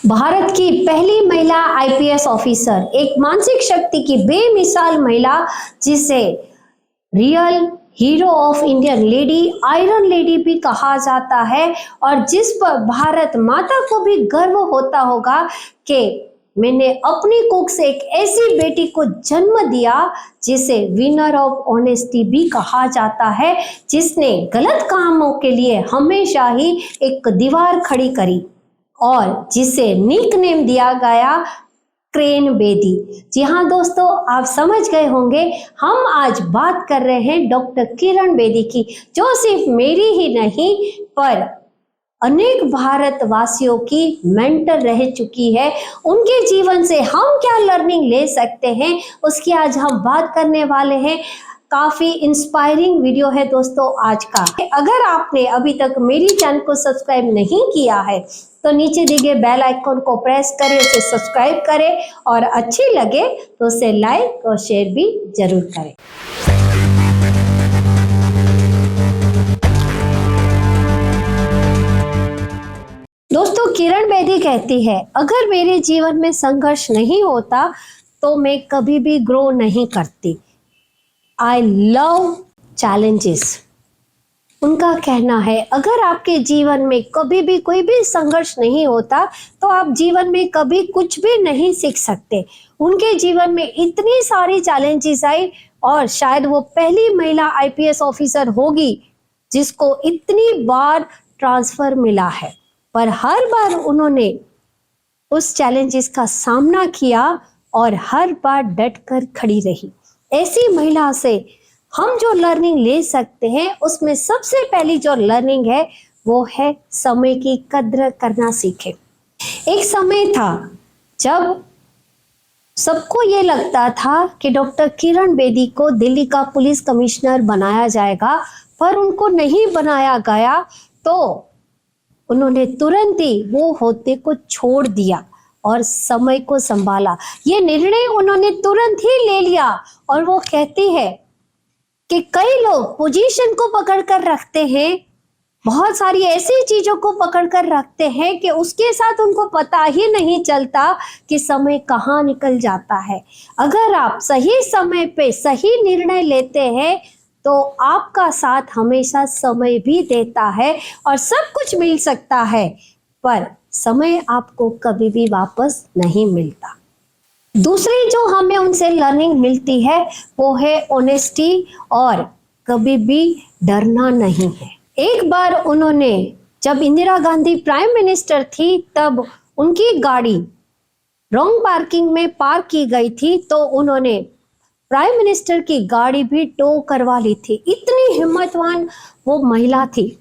भारत की पहली महिला आईपीएस ऑफिसर, एक मानसिक शक्ति की बेमिसाल महिला जिसे real hero of Indian lady, iron lady भी कहा जाता है और जिस पर भारत माता को भी गर्व होता होगा कि मैंने अपनी कुख से एक ऐसी बेटी को जन्म दिया जिसे विनर ऑफ ऑनेस्टी भी कहा जाता है, जिसने गलत कामों के लिए हमेशा ही एक दीवार खड़ी करी और जिसे निक नेम दिया गया क्रेन बेदी। जी हाँ दोस्तों, आप समझ गए होंगे, हम आज बात कर रहे हैं डॉक्टर किरण बेदी की, जो सिर्फ मेरी ही नहीं पर अनेक भारतवासियों की मेंटर रह चुकी है। उनके जीवन से हम क्या लर्निंग ले सकते हैं, उसकी आज हम बात करने वाले हैं। काफी इंस्पायरिंग वीडियो है दोस्तों आज का। अगर आपने अभी तक मेरी चैनल को सब्सक्राइब नहीं किया है तो नीचे दिए गए बेल आइकन को प्रेस करें, उसे सब्सक्राइब करें और अच्छी लगे तो उसे लाइक और शेयर भी जरूर करें। दोस्तों, किरण बेदी कहती है, अगर मेरे जीवन में संघर्ष नहीं होता तो मैं कभी भी ग्रो नहीं करती। I love challenges. उनका कहना है, अगर आपके जीवन में कभी भी कोई भी संघर्ष नहीं होता तो आप जीवन में कभी कुछ भी नहीं सीख सकते। उनके जीवन में इतनी सारी चैलेंजेस आई और शायद वो पहली महिला आईपीएस ऑफिसर होगी जिसको इतनी बार ट्रांसफर मिला है, पर हर बार उन्होंने उस चैलेंजेस का सामना किया और हर बार डट कर खड़ी रही। ऐसी महिला से हम जो लर्निंग ले सकते हैं, उसमें सबसे पहली जो लर्निंग है वो है समय की कद्र करना सीखें। एक समय था जब सबको ये लगता था कि डॉक्टर किरण बेदी को दिल्ली का पुलिस कमिश्नर बनाया जाएगा, पर उनको नहीं बनाया गया तो उन्होंने तुरंत ही वो होते को छोड़ दिया और समय को संभाला। ये निर्णय उन्होंने तुरंत ही ले लिया और वो कहती है कि कई लोग पोजीशन को पकड़ कर रखते हैं, बहुत सारी ऐसी चीजों को पकड़ कर रखते हैं कि उसके साथ उनको पता ही नहीं चलता कि समय कहाँ निकल जाता है। अगर आप सही समय पे सही निर्णय लेते हैं तो आपका साथ हमेशा समय भी देता है और सब कुछ मिल सकता है, पर समय आपको कभी भी वापस नहीं मिलता। दूसरी जो हमें उनसे लर्निंग मिलती है वो है ऑनेस्टी और कभी भी डरना नहीं है। एक बार उन्होंने, जब इंदिरा गांधी प्राइम मिनिस्टर थी, तब उनकी गाड़ी रॉन्ग पार्किंग में पार्क की गई थी तो उन्होंने प्राइम मिनिस्टर की गाड़ी भी टो करवा ली थी। इतनी हिम्मतवान वो महिला थी।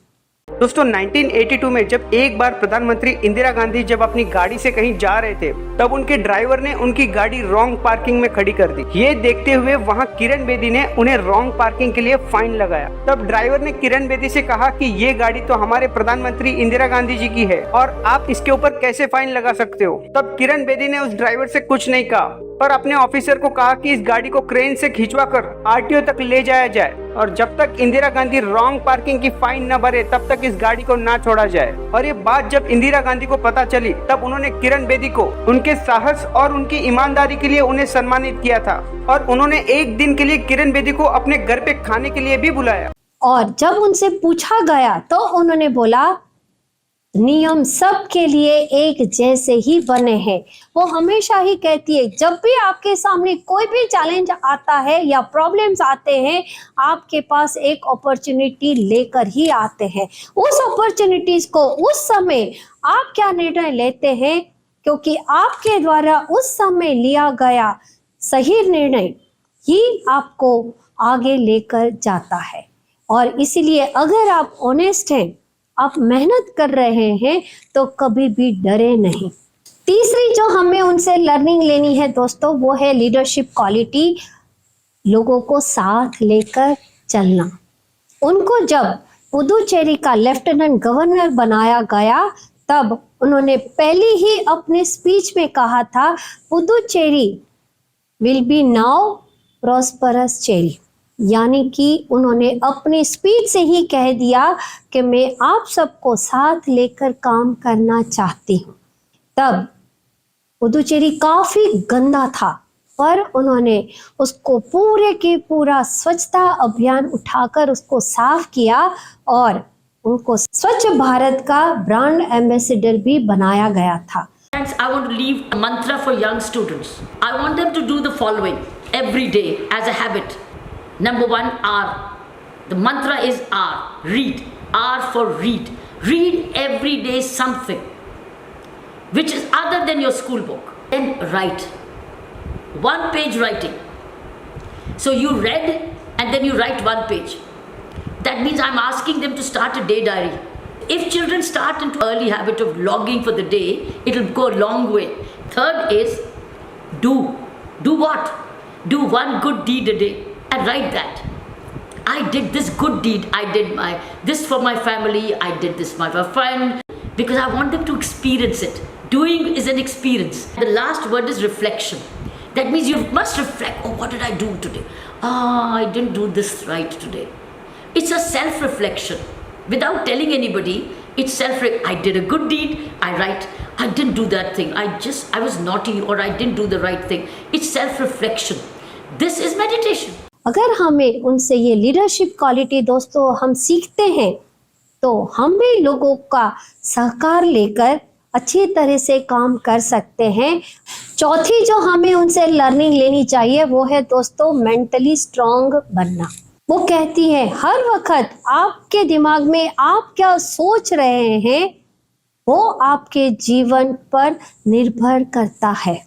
दोस्तों 1982 में जब एक बार प्रधानमंत्री इंदिरा गांधी जब अपनी गाड़ी से कहीं जा रहे थे, तब उनके ड्राइवर ने उनकी गाड़ी रॉन्ग पार्किंग में खड़ी कर दी। ये देखते हुए वहां किरण बेदी ने उन्हें रॉन्ग पार्किंग के लिए फाइन लगाया। तब ड्राइवर ने किरण बेदी से कहा कि ये गाड़ी तो हमारे प्रधानमंत्री इंदिरा गांधी जी की है और आप इसके ऊपर कैसे फाइन लगा सकते हो। तब किरण बेदी ने उस ड्राइवर से कुछ नहीं कहा, पर अपने ऑफिसर को कहा कि इस गाड़ी को क्रेन से खिंचवा कर आरटीओ तक ले जाया जाए और जब तक इंदिरा गांधी रॉन्ग पार्किंग की फाइन न भरे तब तक इस गाड़ी को ना छोड़ा जाए। और ये बात जब इंदिरा गांधी को पता चली तब उन्होंने किरण बेदी को उनके साहस और उनकी ईमानदारी के लिए उन्हें सम्मानित किया था और उन्होंने एक दिन के लिए किरण बेदी को अपने घर पे खाने के लिए भी बुलाया। और जब उनसे पूछा गया तो उन्होंने बोला, नियम सबके लिए एक जैसे ही बने हैं। वो हमेशा ही कहती है, जब भी आपके सामने कोई भी चैलेंज आता है या प्रॉब्लम्स आते हैं, आपके पास एक अपॉर्चुनिटी लेकर ही आते हैं। उस अपॉर्चुनिटीज को उस समय आप क्या निर्णय लेते हैं, क्योंकि आपके द्वारा उस समय लिया गया सही निर्णय ही आपको आगे लेकर जाता है। और इसीलिए अगर आप ऑनेस्ट हैं, आप मेहनत कर रहे हैं तो कभी भी डरे नहीं। तीसरी जो हमें उनसे लर्निंग लेनी है दोस्तों, वो है लीडरशिप क्वालिटी, लोगों को साथ लेकर चलना। उनको जब पुदुचेरी का लेफ्टिनेंट गवर्नर बनाया गया तब उन्होंने पहले ही अपने स्पीच में कहा था, Puducherry will be now prosperous cherry. यानी कि उन्होंने अपनी स्पीच से ही कह दिया कि मैं आप सबको साथ लेकर काम करना चाहती हूँ। तब पुदुचेरी काफी गंदा था, पर उन्होंने उसको पूरे के पूरा स्वच्छता अभियान उठाकर उसको साफ किया और उनको स्वच्छ भारत का ब्रांड एम्बेसडर भी बनाया गया था। Thanks. I want to leave a mantra for young students. I want them to do the following every day as a habit. Number one, R. The mantra is R. Read. R for read. Read every day something which is other than your school book. Then write. One page writing. So you read and then you write one page. That means I'm asking them to start a day diary. If children start into early habit of logging for the day, it will go a long way. Third is do. Do what? Do one good deed a day and write that. I did this good deed. I did this for my family. I did this for my friend, because I want them to experience it. Doing is an experience. The last word is reflection. That means you must reflect. Oh, what did I do today? I didn't do this right today. It's a self-reflection. Without telling anybody, it's I did a good deed, I write, I didn't do that thing, I was naughty or I didn't do the right thing. It's self-reflection. This is meditation. अगर हमें उनसे ये leadership quality दोस्तों हम सीखते हैं, तो हम भी लोगों का सहकार लेकर अच्छी तरह से काम कर सकते हैं। चौथी जो हमें उनसे लर्निंग लेनी चाहिए वो है दोस्तों मेंटली स्ट्रांग बनना। वो कहती है हर वक्त आपके दिमाग में आप क्या सोच रहे हैं वो आपके जीवन पर निर्भर करता है।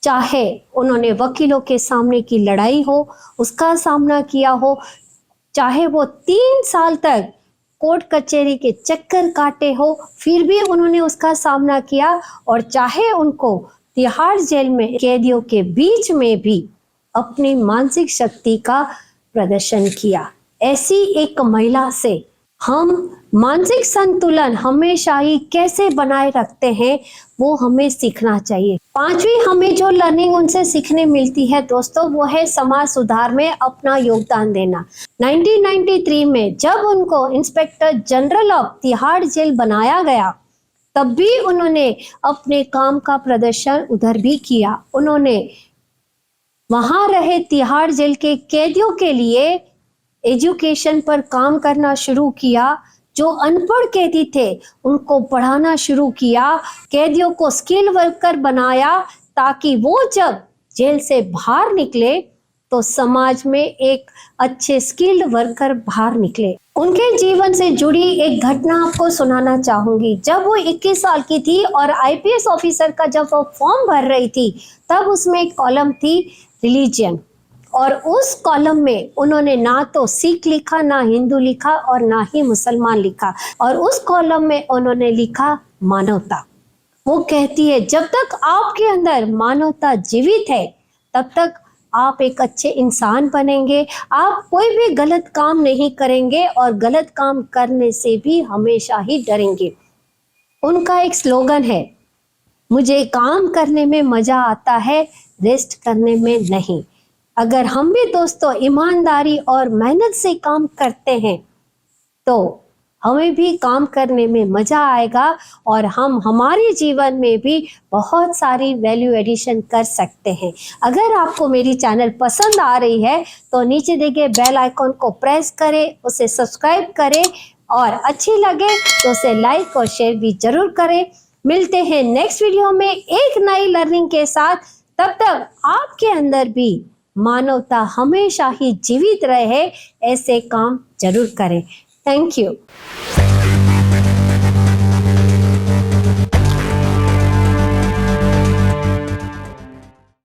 चाहे उन्होंने वकीलों के सामने की लड़ाई हो, उसका सामना किया हो, चाहे वो 3 साल तक कोर्ट कचहरी के चक्कर काटे हो, फिर भी उन्होंने उसका सामना किया, और चाहे उनको तिहाड़ जेल में कैदियों के बीच में भी अपनी मानसिक शक्ति का प्रदर्शन किया। ऐसी एक महिला से हम मानसिक संतुलन हमेशा ही कैसे बनाए रखते हैं वो हमें सीखना चाहिए। 5वीं हमें जो लर्निंग उनसे सीखने मिलती है दोस्तों वो है समाज सुधार में अपना योगदान देना। 1993 में जब उनको inspector general of Tihar jail बनाया गया, तब भी उन्होंने अपने काम का प्रदर्शन उधर भी किया। उन्होंने वहां रहे तिहाड़ जेल के कैदियों के लिए एजुकेशन पर काम करना शुरू किया। जो अनपढ़ कैदी थे उनको पढ़ाना शुरू किया, कैदियों को स्किल वर्कर बनाया, ताकि वो जब जेल से बाहर निकले तो समाज में एक अच्छे स्किल्ड वर्कर बाहर निकले। उनके जीवन से जुड़ी एक घटना आपको सुनाना चाहूंगी। जब वो 21 साल की थी और आईपीएस ऑफिसर का जब वो फॉर्म भर रही थी, तब उसमें एक कॉलम थी रिलीजियन, और उस कॉलम में उन्होंने ना तो सिख लिखा, ना हिंदू लिखा और ना ही मुसलमान लिखा, और उस कॉलम में उन्होंने लिखा मानवता। वो कहती है जब तक आपके अंदर मानवता जीवित है तब तक आप एक अच्छे इंसान बनेंगे, आप कोई भी गलत काम नहीं करेंगे और गलत काम करने से भी हमेशा ही डरेंगे। उनका एक स्लोगन है, मुझे काम करने में मजा आता है, रेस्ट करने में नहीं। अगर हम भी दोस्तों ईमानदारी और मेहनत से काम करते हैं तो हमें भी काम करने में मजा आएगा और हम हमारे जीवन में भी बहुत सारी वैल्यू एडिशन कर सकते हैं। अगर आपको मेरी चैनल पसंद आ रही है तो नीचे दिए बेल आइकॉन को प्रेस करें, उसे सब्सक्राइब करें, और अच्छी लगे तो उसे लाइक और शेयर भी जरूर करें। मिलते हैं नेक्स्ट वीडियो में एक नई लर्निंग के साथ। तब तक आपके अंदर भी मानवता हमेशा ही जीवित रहे, ऐसे काम जरूर करें। Thank you.